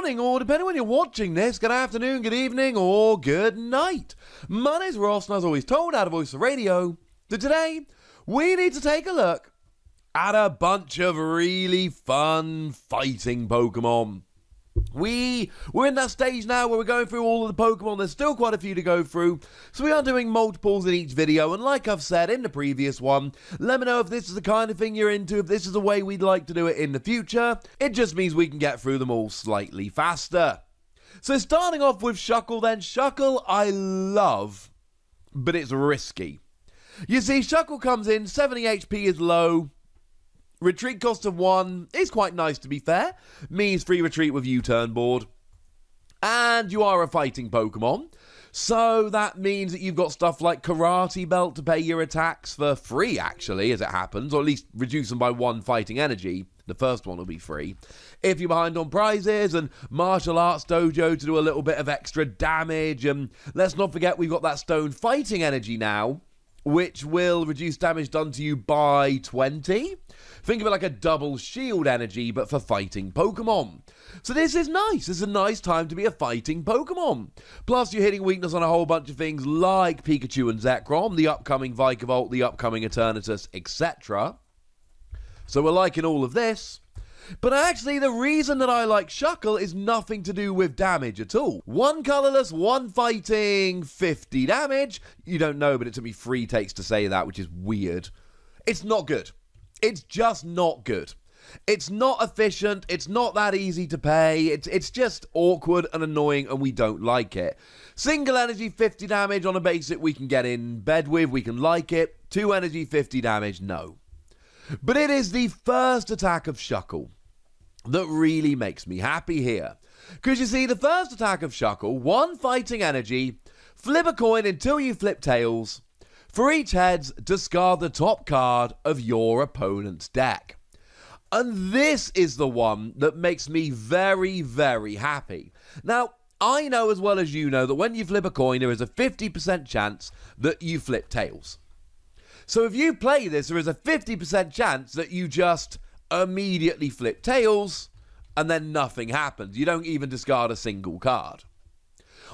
morning, or depending when you're watching this, good afternoon, good evening, or good night. My name's Ross, and as always told out of Voice of Radio, that today we need to take a look at a bunch of really fun fighting Pokemon. We're in that stage now where we're going through all of the Pokemon. There's still quite a few to go through, so we are doing multiples in each video, and like I've said in the previous one, let me know if this is the kind of thing you're into, if this is the way we'd like to do it in the future. It just means we can get through them all slightly faster. So starting off with Shuckle then. Shuckle I love, but it's risky. You see, Shuckle comes in, 70 HP is low. Retreat cost of 1 is quite nice, to be fair. Means free retreat with U-turn board. And you are a fighting Pokemon. So that means that you've got stuff like Karate Belt to pay your attacks for free, actually, as it happens. Or at least reduce them by 1 fighting energy. The first one will be free. If you're behind on prizes, and Martial Arts Dojo to do a little bit of extra damage. And let's not forget we've got that Stone Fighting Energy now, which will reduce damage done to you by 20. Think of it like a double shield energy, but for fighting Pokemon. So this is nice. This is a nice time to be a fighting Pokemon. Plus, you're hitting weakness on a whole bunch of things like Pikachu and Zekrom, the upcoming Vikavolt, the upcoming Eternatus, etc. So we're liking all of this. But actually, the reason that I like Shuckle is nothing to do with damage at all. 1 colorless, 1 fighting, 50 damage. You don't know, but it took me 3 takes to say that, which is weird. It's not good. It's just not good. It's not efficient. It's not that easy to pay. It's just awkward and annoying, and we don't like it. Single energy, 50 damage on a basic we can get in bed with. We can like it. 2 energy, 50 damage, no. But it is the first attack of Shuckle that really makes me happy here. Because you see, the first attack of Shuckle, 1 fighting energy, flip a coin until you flip tails. For each heads, discard the top card of your opponent's deck. And this is the one that makes me very, very happy. Now, I know as well as you know that when you flip a coin, there is a 50% chance that you flip tails. So if you play this, there is a 50% chance that you just immediately flip tails, and then nothing happens. You don't even discard a single card.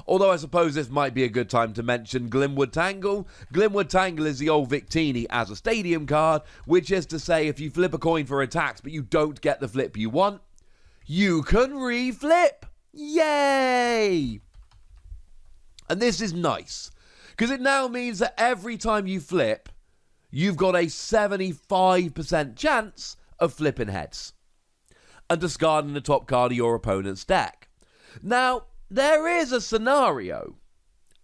Although I suppose this might be a good time to mention Glimwood Tangle. Glimwood Tangle is the old Victini as a stadium card, which is to say if you flip a coin for attacks but you don't get the flip you want, you can re-flip. Yay! And this is nice, because it now means that every time you flip, you've got a 75% chance of flipping heads and discarding the top card of your opponent's deck. Now, there is a scenario,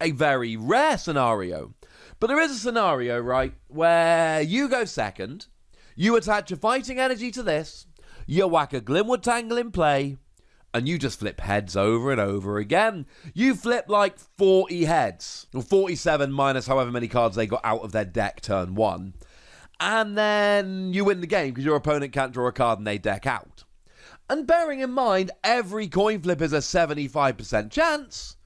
a very rare scenario, but there is a scenario, right, where you go second, you attach a fighting energy to this, you whack a Glimwood Tangle in play, and you just flip heads over and over again. You flip like 40 heads, or 47 minus however many cards they got out of their deck turn 1. And then you win the game because your opponent can't draw a card and they deck out. And bearing in mind, every coin flip is a 75% chance.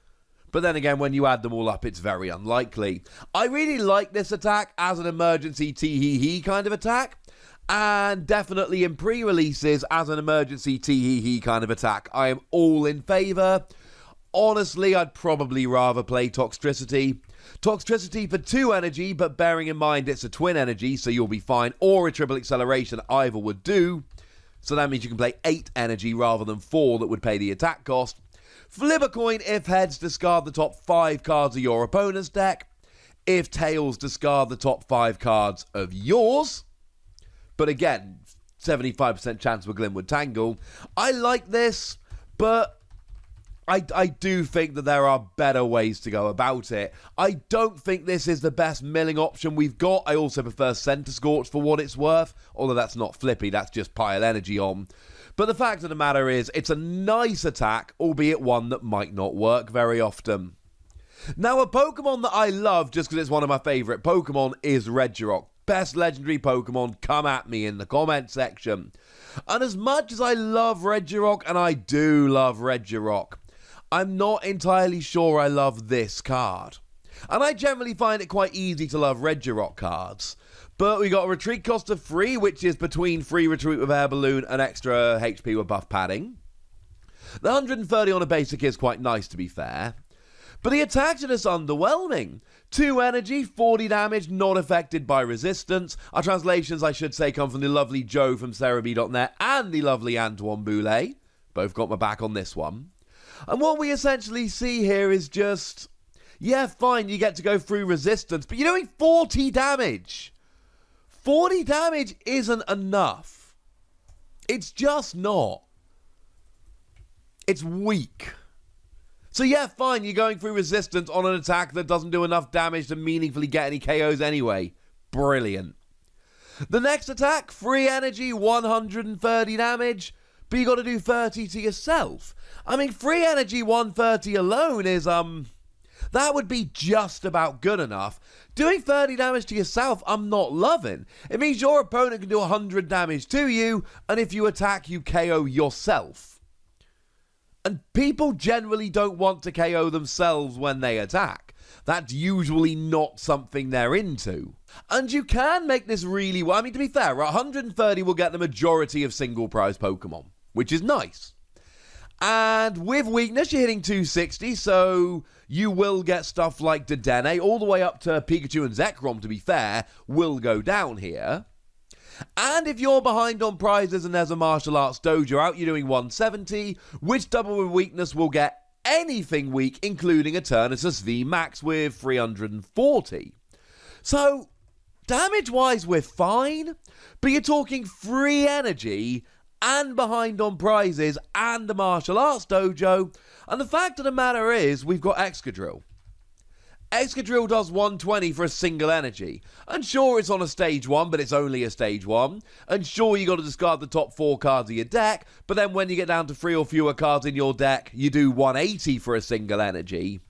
But then again, when you add them all up, it's very unlikely. I really like this attack as an emergency tee-hee-hee kind of attack. And definitely in pre-releases as an emergency tee-hee-hee kind of attack. I am all in favour. Honestly, I'd probably rather play Toxtricity. Toxtricity for 2 energy, but bearing in mind it's a twin energy, so you'll be fine. Or a triple acceleration, either would do. So that means you can play 8 energy rather than 4 that would pay the attack cost. Flip a coin if heads, discard the top 5 cards of your opponent's deck. If tails, discard the top 5 cards of yours. But again, 75% chance with Glimwood Tangle. I like this, but I do think that there are better ways to go about it. I don't think this is the best milling option we've got. I also prefer Center Scorch for what it's worth, although that's not flippy, that's just pile energy on. But the fact of the matter is, it's a nice attack, albeit one that might not work very often. Now, a Pokemon that I love, just because it's one of my favourite Pokemon, is Regirock. Best legendary Pokemon, come at me in the comment section. And as much as I love Regirock, and I do love Regirock, I'm not entirely sure I love this card. And I generally find it quite easy to love Regirock cards. But we got a retreat cost of 3, which is between free retreat with Air Balloon and extra HP with buff padding. The 130 on a basic is quite nice, to be fair. But the attacks are just underwhelming. 2 energy, 40 damage, not affected by resistance. Our translations, I should say, come from the lovely Joe from Cerebi.net and the lovely Antoine Boulet. Both got my back on this one. And what we essentially see here is just, yeah, fine, you get to go through resistance, but you're doing 40 damage. 40 damage isn't enough. It's just not. It's weak. So yeah, fine, you're going through resistance on an attack that doesn't do enough damage to meaningfully get any KOs anyway. Brilliant. The next attack, free energy, 130 damage, but you got to do 30 to yourself. I mean, free energy 130 alone is, that would be just about good enough. Doing 30 damage to yourself, I'm not loving. It means your opponent can do 100 damage to you, and if you attack, you KO yourself. And people generally don't want to KO themselves when they attack. That's usually not something they're into. And you can make this really well. I mean, to be fair, 130 will get the majority of single prize Pokemon, which is nice. And with weakness, you're hitting 260, so you will get stuff like Dedenne, all the way up to Pikachu and Zekrom, to be fair, will go down here. And if you're behind on prizes and there's a martial arts dojo out, you're doing 170, which double with weakness will get anything weak, including Eternatus V Max with 340. So, damage-wise, we're fine, but you're talking free energy and behind on prizes and the martial arts dojo, and the fact of the matter is, we've got Excadrill. Excadrill does 120 for a single energy. And sure, it's on a stage 1, but it's only a stage 1. And sure, you got to discard the top 4 cards of your deck, but then when you get down to 3 or fewer cards in your deck, you do 180 for a single energy.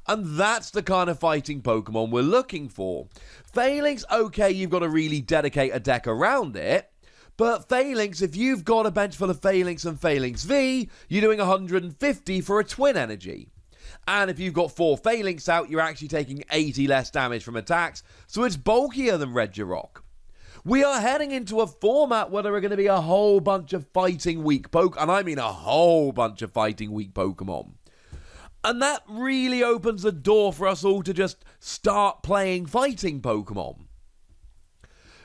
And that's the kind of fighting Pokemon we're looking for. Phalanx, okay, you've got to really dedicate a deck around it. But Phalanx, if you've got a bench full of Phalanx and Phalanx V, you're doing 150 for a twin energy. And if you've got 4 Phalanx out, you're actually taking 80 less damage from attacks, so it's bulkier than Regirock. We are heading into a format where there are going to be a whole bunch of fighting weak Pokemon, and I mean a whole bunch of fighting weak Pokemon. And that really opens the door for us all to just start playing fighting Pokemon.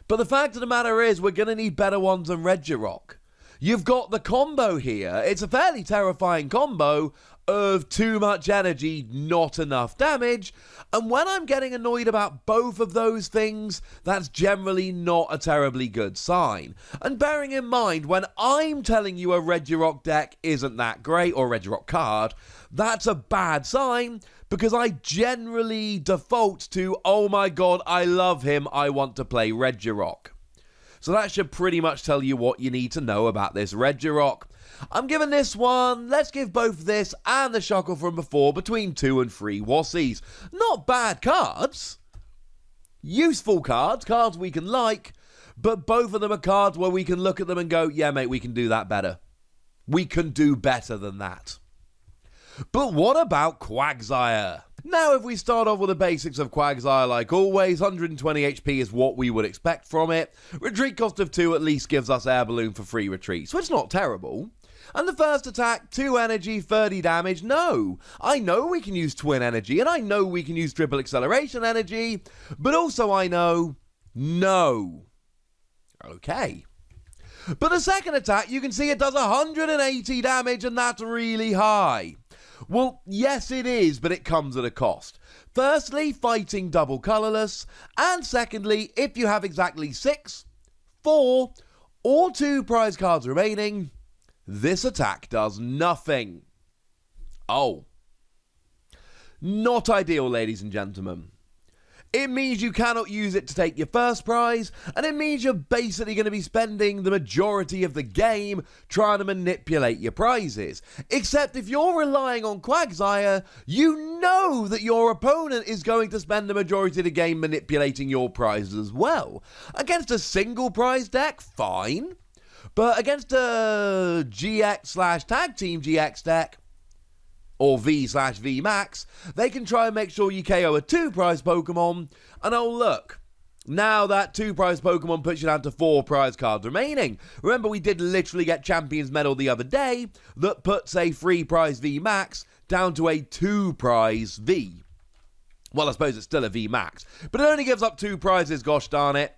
But the fact of the matter is, we're going to need better ones than Regirock. You've got the combo here. It's a fairly terrifying combo of too much energy, not enough damage. And when I'm getting annoyed about both of those things, that's generally not a terribly good sign. And bearing in mind, when I'm telling you a Regirock deck isn't that great, or a Regirock card, that's a bad sign, because I generally default to, oh my god, I love him, I want to play Regirock. So that should pretty much tell you what you need to know about this Regirock. I'm giving this one, let's give both this and the Shuckle from before between 2 and 3 Wassies. Not bad cards. Useful cards, cards we can like, but both of them are cards where we can look at them and go, yeah mate, we can do that better. We can do better than that. But what about Quagsire? Now, if we start off with the basics of Quagsire, like always, 120 HP is what we would expect from it. Retreat cost of 2 at least gives us Air Balloon for free retreat, so it's not terrible. And the first attack, 2 energy, 30 damage, no. I know we can use twin energy, and I know we can use triple acceleration energy, but also I know, no. Okay. But the second attack, you can see it does 180 damage, and that's really high. Well, yes it is, but it comes at a cost. Firstly, fighting double colourless, and secondly, if you have exactly 6, 4, or 2 prize cards remaining, this attack does nothing. Oh. Not ideal, ladies and gentlemen. It means you cannot use it to take your first prize, and it means you're basically going to be spending the majority of the game trying to manipulate your prizes. Except if you're relying on Quagsire, you know that your opponent is going to spend the majority of the game manipulating your prizes as well. Against a single prize deck, fine. But against a GX/Tag Team GX deck, or V/V Max, they can try and make sure you KO a 2 prize Pokemon, and oh look, Now that 2 prize Pokemon puts you down to 4 prize cards remaining. Remember, we did literally get Champions Medal the other day that puts a 3 prize V Max down to a 2 prize V. Well, I suppose it's still a V Max, but it only gives up 2 prizes, gosh darn it.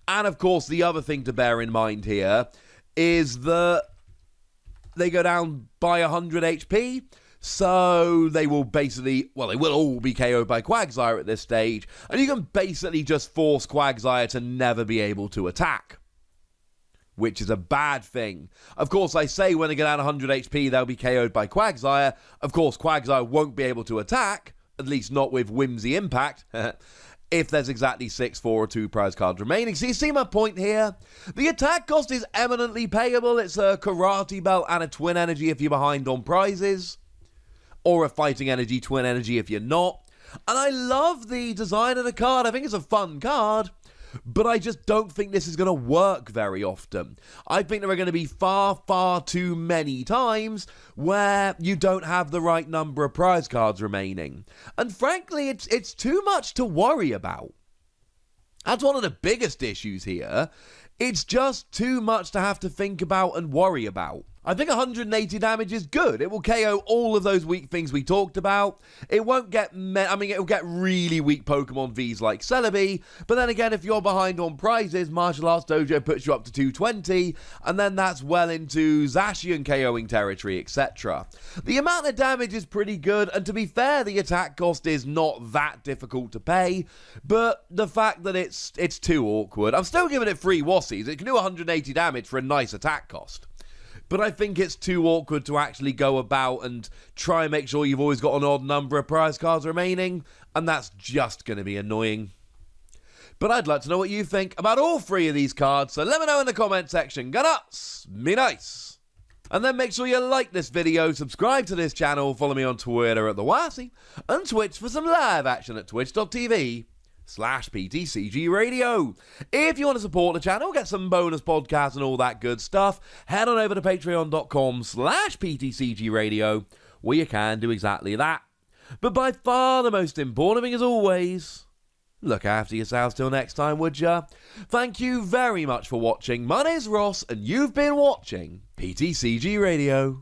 And of course, the other thing to bear in mind here is that they go down by 100 HP. So they will basically, well, they will all be KO'd by Quagsire at this stage, and you can basically just force Quagsire to never be able to attack, which is a bad thing. Of course, I say when they get down 100 HP, they'll be KO'd by Quagsire. Of course, Quagsire won't be able to attack, at least not with Whimsy Impact, if there's exactly 6, 4, or 2 prize cards remaining. So you see my point here? The attack cost is eminently payable. It's a Karate Belt and a Twin Energy if you're behind on prizes, or a Fighting Energy, Twin Energy if you're not. And I love the design of the card. I think it's a fun card, but I just don't think this is going to work very often. I think there are going to be far, far too many times where you don't have the right number of prize cards remaining. And frankly, it's too much to worry about. That's one of the biggest issues here. It's just too much to have to think about and worry about. I think 180 damage is good. It will KO all of those weak things we talked about. It won't get, it will get really weak Pokemon Vs like Celebi, but then again, if you're behind on prizes, Martial Arts Dojo puts you up to 220, and then that's well into Zacian KOing territory, etc. The amount of damage is pretty good, and to be fair, the attack cost is not that difficult to pay, but the fact that it's too awkward. I'm still giving it 3 Wassies. It can do 180 damage for a nice attack cost. But I think it's too awkward to actually go about and try and make sure you've always got an odd number of prize cards remaining, and that's just going to be annoying. But I'd like to know what you think about all 3 of these cards, so let me know in the comment section. Go nuts! Be nice! And then make sure you like this video, subscribe to this channel, follow me on Twitter at TheWassy, and Twitch for some live action at twitch.tv/PTCGRadio. If you want to support the channel, get some bonus podcasts and all that good stuff, head on over to patreon.com/PTCGRadio, where you can do exactly that. But by far the most important thing, as always, look after yourselves till next time, would ya? Thank you very much for watching. My name's Ross, and you've been watching PTCG Radio.